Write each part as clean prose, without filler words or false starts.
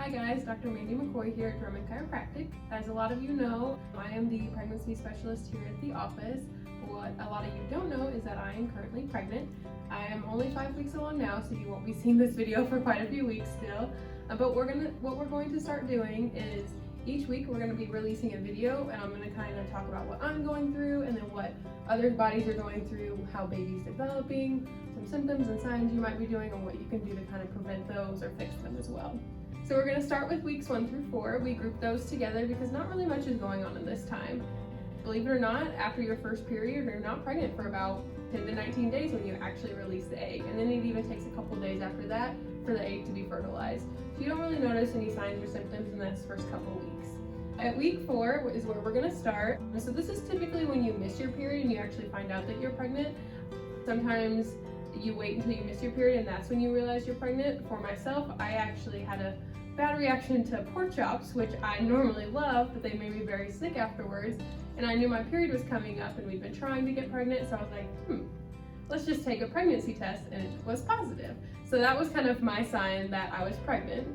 Hi guys, Dr. Mandi McCoy here at Drummond Chiropractic. As a lot of you know, I am the pregnancy specialist here at the office. What a lot of you don't know is that I am currently pregnant. I am only 5 weeks along now, so you won't be seeing this video for quite a few weeks still. But what we're going to start doing is each week we're going to be releasing a video, and I'm going to kind of talk about what I'm going through and then what other bodies are going through, how baby's developing, some symptoms and signs you might be doing, and what you can do to kind of prevent those or fix them as well. So we're going to start with weeks 1 through 4. We grouped those together because not really much is going on in this time. Believe it or not, after your first period, you're not pregnant for about 10 to 19 days when you actually release the egg. And then it even takes a couple days after that for the egg to be fertilized. So you don't really notice any signs or symptoms in this first couple weeks. At week 4 is where we're going to start. So this is typically when you miss your period and you actually find out that you're pregnant. Sometimes you wait until you miss your period and that's when you realize you're pregnant. For myself, I actually had a bad reaction to pork chops, which I normally love, but they made me very sick afterwards. And I knew my period was coming up and we've been trying to get pregnant, so I was like, let's just take a pregnancy test, and it was positive. So that was kind of my sign that I was pregnant.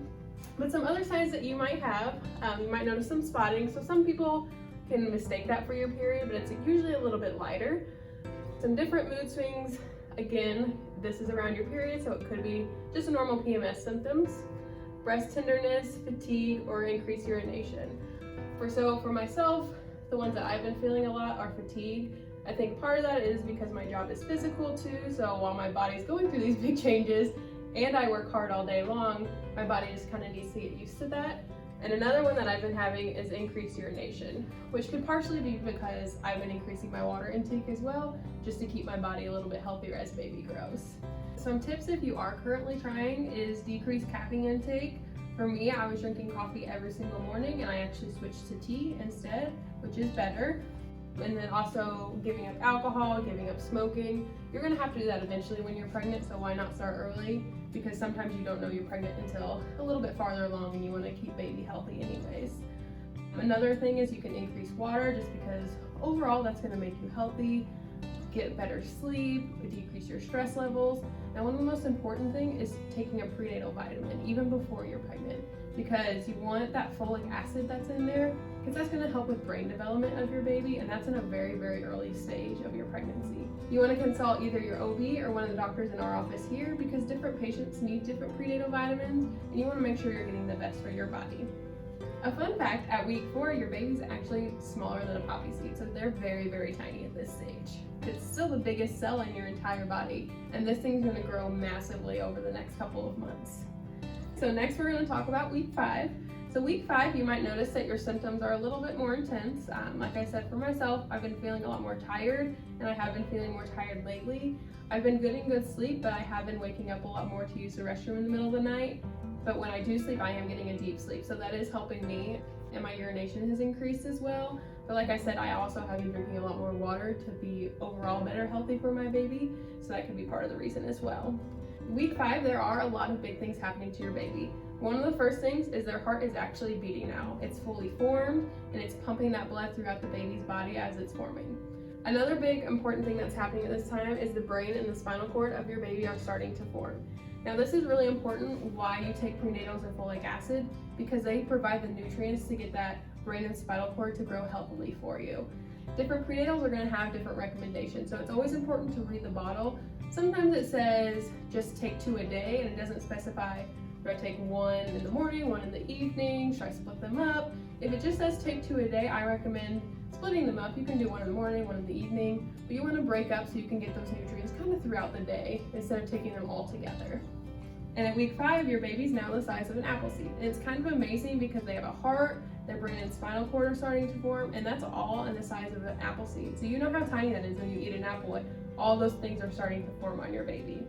But some other signs that you might have, you might notice some spotting. So some people can mistake that for your period, but it's usually a little bit lighter. Some different mood swings. Again, this is around your period, so it could be just normal PMS symptoms. Breast tenderness, fatigue, or increased urination. For myself, the ones that I've been feeling a lot are fatigue. I think part of that is because my job is physical too, so while my body's going through these big changes and I work hard all day long, my body just kind of needs to get used to that. And another one that I've been having is increased urination, which could partially be because I've been increasing my water intake as well, just to keep my body a little bit healthier as baby grows. Some tips if you are currently trying is decrease caffeine intake. For me, I was drinking coffee every single morning and I actually switched to tea instead, which is better. And then also giving up alcohol, giving up smoking. You're gonna have to do that eventually when you're pregnant, so why not start early? Because sometimes you don't know you're pregnant until a little bit farther along and you wanna keep baby healthy anyways. Another thing is you can increase water just because overall that's gonna make you healthy, get better sleep, decrease your stress levels. Now one of the most important things is taking a prenatal vitamin even before you're pregnant, because you want that folic acid that's in there, because that's going to help with brain development of your baby, and that's in a very, very early stage of your pregnancy. You want to consult either your OB or one of the doctors in our office here, because different patients need different prenatal vitamins, and you want to make sure you're getting the best for your body. A fun fact, at week 4, your baby's actually smaller than a poppy seed, so they're very, very tiny at this stage. It's still the biggest cell in your entire body, and this thing's going to grow massively over the next couple of months. So next we're going to talk about week 5. So week 5, you might notice that your symptoms are a little bit more intense. Like I said, for myself, I've been feeling a lot more tired, and I have been feeling more tired lately. I've been getting good sleep, but I have been waking up a lot more to use the restroom in the middle of the night. But when I do sleep, I am getting a deep sleep, so that is helping me, and my urination has increased as well. But like I said, I also have been drinking a lot more water to be overall better healthy for my baby, so that could be part of the reason as well. Week 5, there are a lot of big things happening to your baby. One of the first things is their heart is actually beating now. It's fully formed, and it's pumping that blood throughout the baby's body as it's forming. Another big important thing that's happening at this time is the brain and the spinal cord of your baby are starting to form. Now this is really important why you take prenatals or folic acid, because they provide the nutrients to get that brain and spinal cord to grow healthily for you. Different prenatals are going to have different recommendations, so it's always important to read the bottle. Sometimes it says just take 2 a day, and it doesn't specify, do I take 1 in the morning, 1 in the evening, should I split them up? If it just says take 2 a day, I recommend splitting them up. You can do 1 in the morning, 1 in the evening, but you want to break up so you can get those nutrients kind of throughout the day instead of taking them all together. And at week 5, your baby's now the size of an apple seed. And it's kind of amazing because they have a heart, their brain and spinal cord are starting to form, and that's all in the size of an apple seed. So you know how tiny that is when you eat an apple. All those things are starting to form on your baby.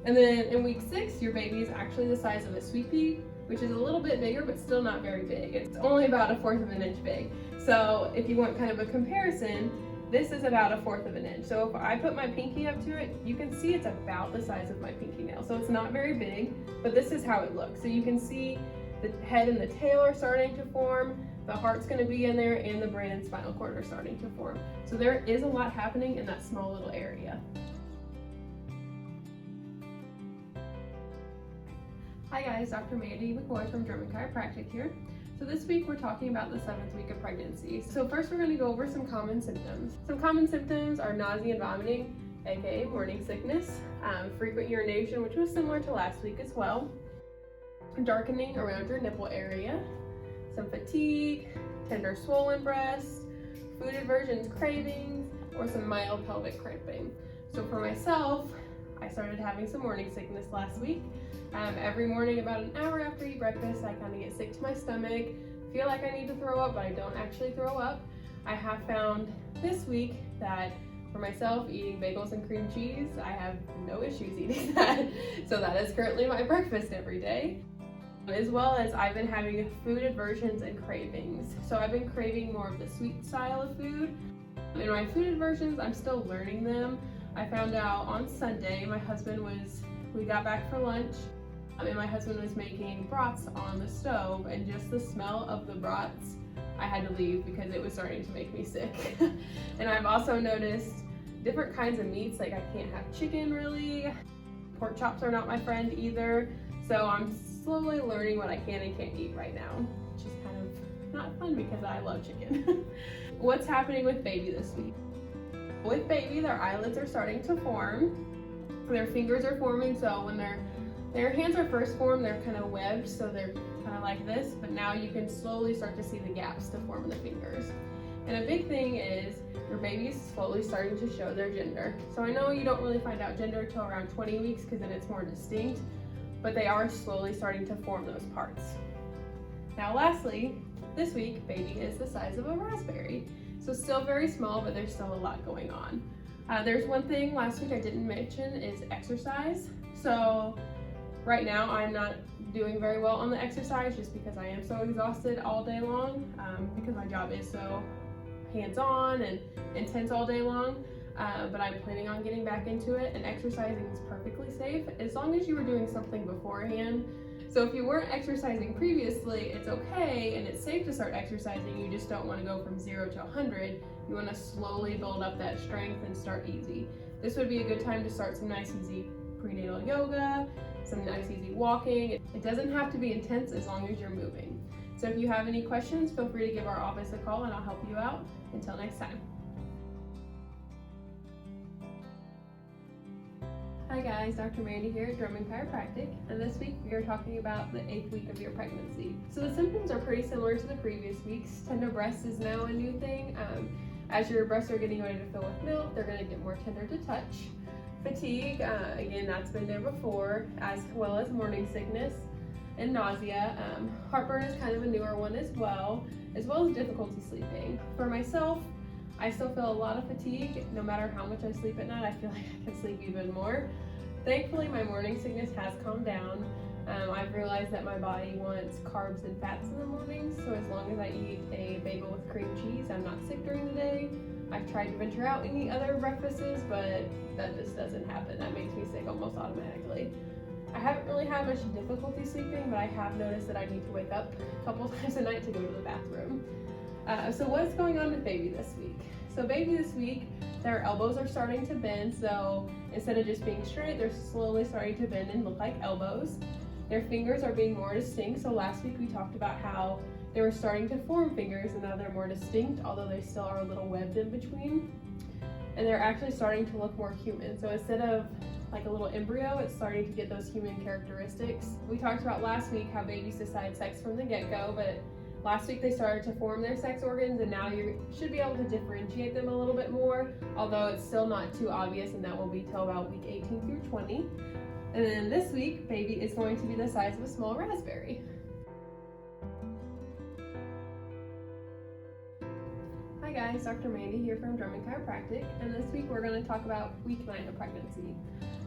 And then in week 6, your baby is actually the size of a sweet pea, which is a little bit bigger, but still not very big. It's only about 1/4 of an inch big. So if you want kind of a comparison, this is about 1/4 of an inch. So if I put my pinky up to it, you can see it's about the size of my pinky nail. So it's not very big, but this is how it looks. So you can see the head and the tail are starting to form, the heart's going to be in there, and the brain and spinal cord are starting to form. So there is a lot happening in that small little area. Hi guys, Dr. Mandi from Drummond Chiropractic here. So this week we're talking about the 7th week of pregnancy. So first we're going to go over some common symptoms. Some common symptoms are nausea and vomiting, aka morning sickness, frequent urination, which was similar to last week as well, darkening around your nipple area, some fatigue, tender swollen breasts, food aversions, cravings, or some mild pelvic cramping. So for myself, I started having some morning sickness last week. Every morning about an hour after I eat breakfast, I kind of get sick to my stomach, feel like I need to throw up, but I don't actually throw up. I have found this week that for myself, eating bagels and cream cheese, I have no issues eating that. So that is currently my breakfast every day. As well as I've been having food aversions and cravings. So I've been craving more of the sweet style of food. In my food aversions, I'm still learning them. I found out on Sunday, we got back for lunch, and my husband was making brats on the stove, and just the smell of the brats, I had to leave because it was starting to make me sick. And I've also noticed different kinds of meats, like I can't have chicken really. Pork chops are not my friend either. So I'm slowly learning what I can and can't eat right now, which is kind of not fun because I love chicken. What's happening with baby this week? With baby, their eyelids are starting to form. Their fingers are forming, so when their hands are first formed, they're kind of webbed, so they're kind of like this, but now you can slowly start to see the gaps to form in the fingers. And a big thing is your baby is slowly starting to show their gender. So I know you don't really find out gender until around 20 weeks because then it's more distinct, but they are slowly starting to form those parts. Now lastly, this week, baby is the size of a raspberry. So still very small, but there's still a lot going on. There's one thing last week I didn't mention is exercise. So right now I'm not doing very well on the exercise just because I am so exhausted all day long because my job is so hands-on and intense all day long. But I'm planning on getting back into it, and exercising is perfectly safe as long as you were doing something beforehand. So if you weren't exercising previously, it's okay and it's safe to start exercising. You just don't want to go from 0 to 100. You want to slowly build up that strength and start easy. This would be a good time to start some nice easy prenatal yoga, some nice easy walking. It doesn't have to be intense as long as you're moving. So if you have any questions, feel free to give our office a call and I'll help you out. Until next time. Hi guys, Dr. Mandi here at Drummond Chiropractic, and this week we are talking about the 8th week of your pregnancy. So the symptoms are pretty similar to the previous weeks. Tender breasts is now a new thing. As your breasts are getting ready to fill with milk, they're going to get more tender to touch. Fatigue, again, that's been there before, as well as morning sickness and nausea. Heartburn is kind of a newer one as well as difficulty sleeping. For myself, I still feel a lot of fatigue. No matter how much I sleep at night, I feel like I can sleep even more. Thankfully, my morning sickness has calmed down. I've realized that my body wants carbs and fats in the morning, so as long as I eat a bagel with cream cheese, I'm not sick during the day. I've tried to venture out and eat other breakfasts, but that just doesn't happen. That makes me sick almost automatically. I haven't really had much difficulty sleeping, but I have noticed that I need to wake up a couple times a night to go to the bathroom. So what's going on with baby this week? So baby this week, their elbows are starting to bend. So instead of just being straight, they're slowly starting to bend and look like elbows. Their fingers are being more distinct. So last week we talked about how they were starting to form fingers and now they're more distinct, although they still are a little webbed in between. And they're actually starting to look more human. So instead of like a little embryo, it's starting to get those human characteristics. We talked about last week how babies decide sex from the get-go, but last week they started to form their sex organs, and now you should be able to differentiate them a little bit more, although it's still not too obvious, and that will be till about week 18 through 20. And then this week, baby is going to be the size of a small raspberry. Hi guys, Dr. Mandi here from Drummond Chiropractic, and this week we're going to talk about week 9 of pregnancy.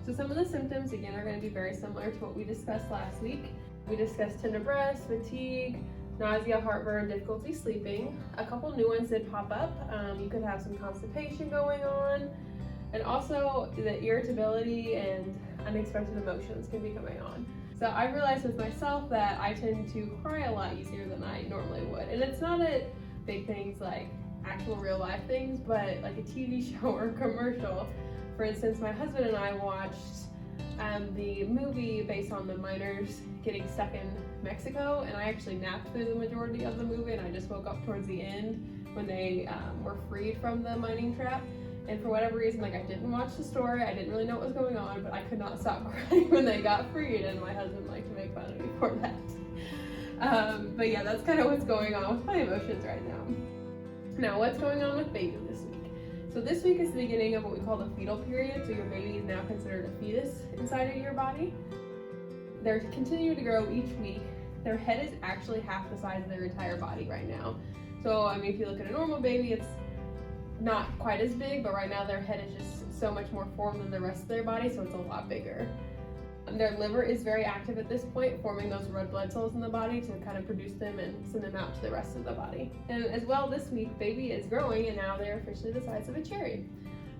So some of the symptoms, again, are going to be very similar to what we discussed last week. We discussed tender breasts, fatigue, nausea, heartburn, difficulty sleeping. A couple new ones did pop up. You could have some constipation going on, and also the irritability and unexpected emotions can be coming on. So I realized with myself that I tend to cry a lot easier than I normally would. And it's not at big things like actual real life things, but like a TV show or a commercial. For instance, my husband and I watched the movie based on the miners getting stuck in Mexico, and I actually napped through the majority of the movie, and I just woke up towards the end when they were freed from the mining trap. And for whatever reason, like, I didn't watch the story, I didn't really know what was going on, but I could not stop crying when they got freed, and my husband liked to make fun of me for that. But yeah, that's kind of what's going on with my emotions right now. Now, what's going on with baby this week? So this week is the beginning of what we call the fetal period, so your baby is now considered a fetus inside of your body. They're continuing to grow each week. Their head is actually half the size of their entire body right now. So, I mean, if you look at a normal baby, it's not quite as big, but right now their head is just so much more formed than the rest of their body, so it's a lot bigger. Their liver is very active at this point, forming those red blood cells in the body to kind of produce them and send them out to the rest of the body. And as well, this week, baby is growing, and now they're officially the size of a cherry.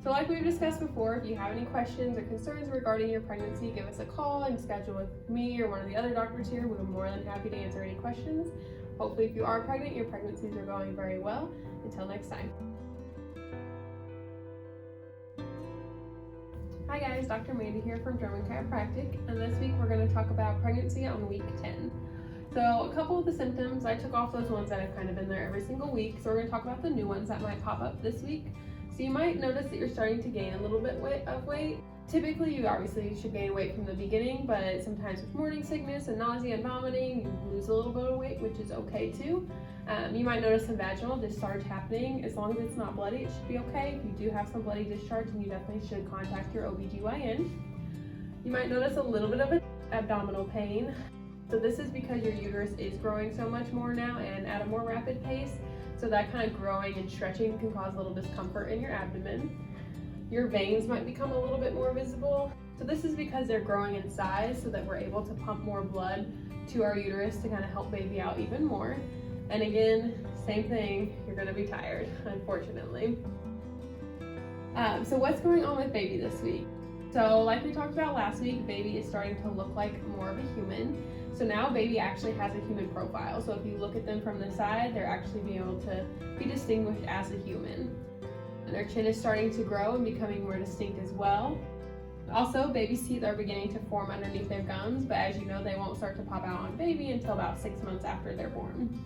So like we've discussed before, if you have any questions or concerns regarding your pregnancy, give us a call and schedule with me or one of the other doctors here. We're more than happy to answer any questions. Hopefully, if you are pregnant, your pregnancies are going very well. Until next time. Hi guys, Dr. Mandi here from Drummond Chiropractic, and this week we're going to talk about pregnancy on week 10. So a couple of the symptoms, I took off those ones that have kind of been there every single week, so we're going to talk about the new ones that might pop up this week. So you might notice that you're starting to gain a little bit of weight. Typically, you obviously should gain weight from the beginning, but sometimes with morning sickness and nausea and vomiting, you lose a little bit of weight, which is okay too. You might notice some vaginal discharge happening. As long as it's not bloody, it should be okay. If you do have some bloody discharge, then you definitely should contact your OBGYN. You might notice a little bit of abdominal pain. So this is because your uterus is growing so much more now and at a more rapid pace. So that kind of growing and stretching can cause a little discomfort in your abdomen. Your veins might become a little bit more visible. So this is because they're growing in size so that we're able to pump more blood to our uterus to kind of help baby out even more. And again, same thing, you're gonna be tired, unfortunately. So what's going on with baby this week? So like we talked about last week, baby is starting to look like more of a human. So now baby actually has a human profile. So if you look at them from the side, they're actually being able to be distinguished as a human. And their chin is starting to grow and becoming more distinct as well. Also, baby's teeth are beginning to form underneath their gums, but as you know, they won't start to pop out on baby until about 6 months after they're born.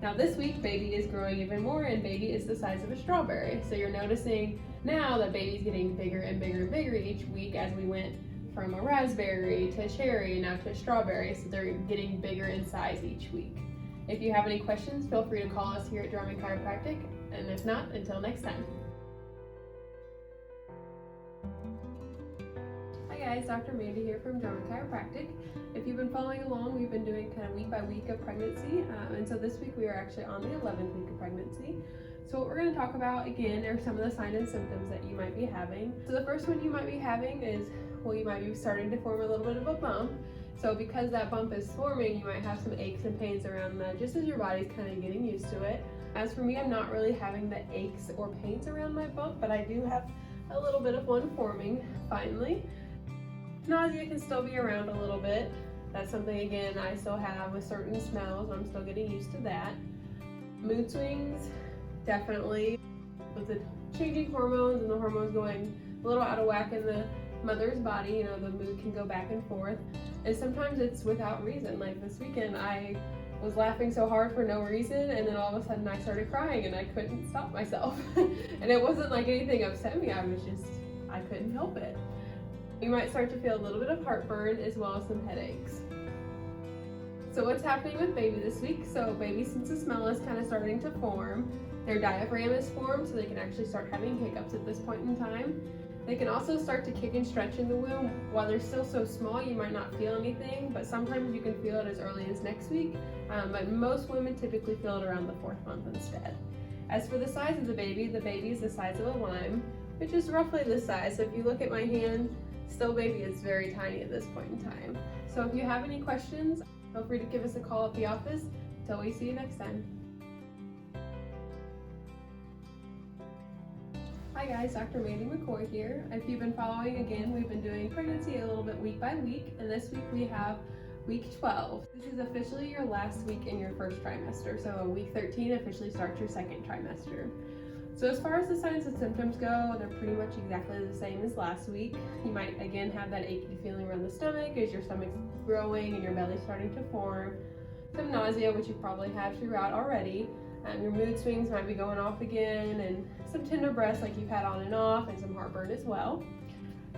Now this week, baby is growing even more, and baby is the size of a strawberry. So you're noticing now that baby's getting bigger and bigger and bigger each week as we went from a raspberry to a cherry and now to a strawberry. So they're getting bigger in size each week. If you have any questions, feel free to call us here at Drummond Chiropractic, and if not, until next time. Hi guys, Dr. Mandi here from Drummond Chiropractic. If you've been following along, we've been doing kind of week by week of pregnancy, and so this week we are actually on the 11th week of pregnancy. So what we're going to talk about again are some of the signs and symptoms that you might be having. So the first one you might be having is, well, you might be starting to form a little bit of a bump. So because that bump is forming, you might have some aches and pains around that just as your body's kind of getting used to it. As for me, I'm not really having the aches or pains around my bump, but I do have a little bit of one forming finally. Nausea can still be around a little bit. That's something, again, I still have with certain smells. I'm still getting used to that. Mood swings, definitely. With the changing hormones and the hormones going a little out of whack in the mother's body, you know, the mood can go back and forth. And sometimes it's without reason. Like this weekend, I was laughing so hard for no reason, and then all of a sudden I started crying and I couldn't stop myself. And it wasn't like anything upset me, I couldn't help it. You might start to feel a little bit of heartburn as well as some headaches. So what's happening with baby this week? So baby's sense of smell is kind of starting to form. Their diaphragm is formed, so they can actually start having hiccups at this point in time. They can also start to kick and stretch in the womb. While they're still so small, you might not feel anything, but sometimes you can feel it as early as next week. But most women typically feel it around the 4th month instead. As for the size of the baby is the size of a lime, which is roughly this size. So if you look at my hand, still baby is very tiny at this point in time. So if you have any questions, feel free to give us a call at the office. Until we see you next time. Hi guys, Dr. Mandi McCoy here. If you've been following, again, we've been doing pregnancy a little bit week by week, and this week we have week 12. This is officially your last week in your first trimester, so week 13 officially starts your second trimester. So as far as the signs and symptoms go, they're pretty much exactly the same as last week. You might again have that achy feeling around the stomach as your stomach's growing and your belly's starting to form. Some nausea, which you probably have throughout already. Your mood swings might be going off again, and some tender breaths like you've had on and off, and some heartburn as well.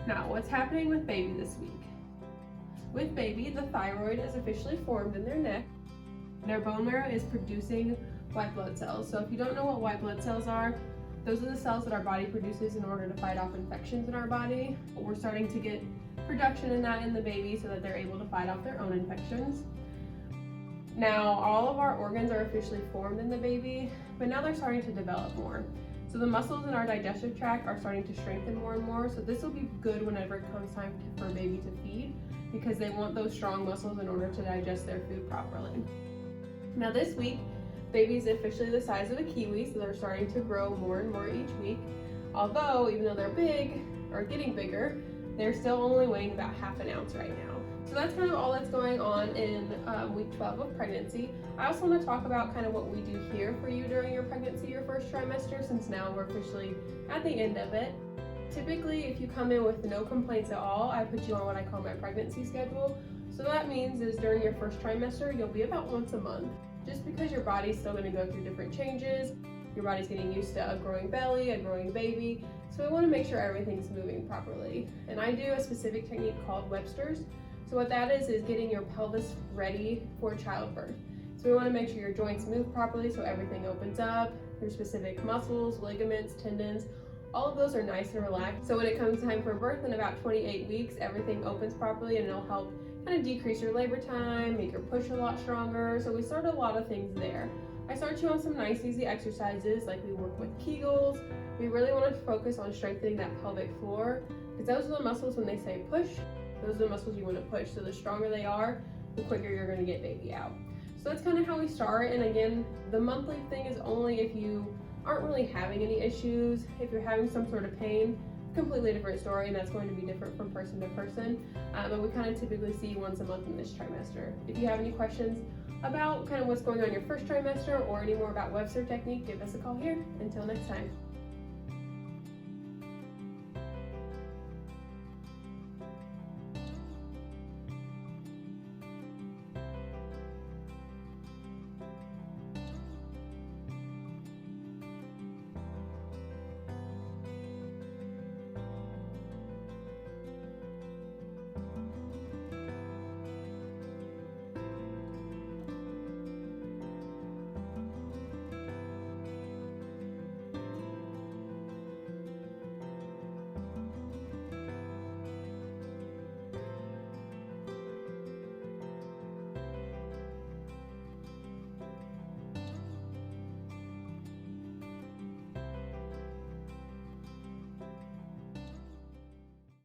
Now, what's happening with baby this week? With baby, the thyroid is officially formed in their neck. Their bone marrow is producing white blood cells. So if you don't know what white blood cells are, those are the cells that our body produces in order to fight off infections in our body. We're starting to get production in that in the baby so that they're able to fight off their own infections. Now, all of our organs are officially formed in the baby, but now they're starting to develop more. So the muscles in our digestive tract are starting to strengthen more and more. So this will be good whenever it comes time for a baby to feed, because they want those strong muscles in order to digest their food properly. Now this week, baby's officially the size of a kiwi, so they're starting to grow more and more each week. Although, even though they're big, or getting bigger, they're still only weighing about half an ounce right now. So that's kind of all that's going on in week 12 of pregnancy. I also want to talk about kind of what we do here for you during your pregnancy, your first trimester, since now we're officially at the end of it. Typically, if you come in with no complaints at all, I put you on what I call my pregnancy schedule. So that means is during your first trimester, you'll be about once a month. Just because your body's still going to go through different changes, your body's getting used to a growing belly, a growing baby, so we want to make sure everything's moving properly. And I do a specific technique called Webster's. So what that is getting your pelvis ready for childbirth. So we want to make sure your joints move properly so everything opens up, your specific muscles, ligaments, tendons, all of those are nice and relaxed. So when it comes time for birth in about 28 weeks, everything opens properly and it'll help kind of decrease your labor time, make your push a lot stronger. So we start a lot of things there. I start you on some nice easy exercises, like we work with Kegels. We really want to focus on strengthening that pelvic floor, because those are the muscles when they say push, those are the muscles you want to push. So the stronger they are, the quicker you're going to get baby out. So that's kind of how we start. And again, the monthly thing is only if you aren't really having any issues. If you're having some sort of pain, completely different story, and that's going to be different from person to person. But we kind of typically see you once a month in this trimester. If you have any questions about kind of what's going on in your first trimester or any more about Webster technique, give us a call here. Until next time.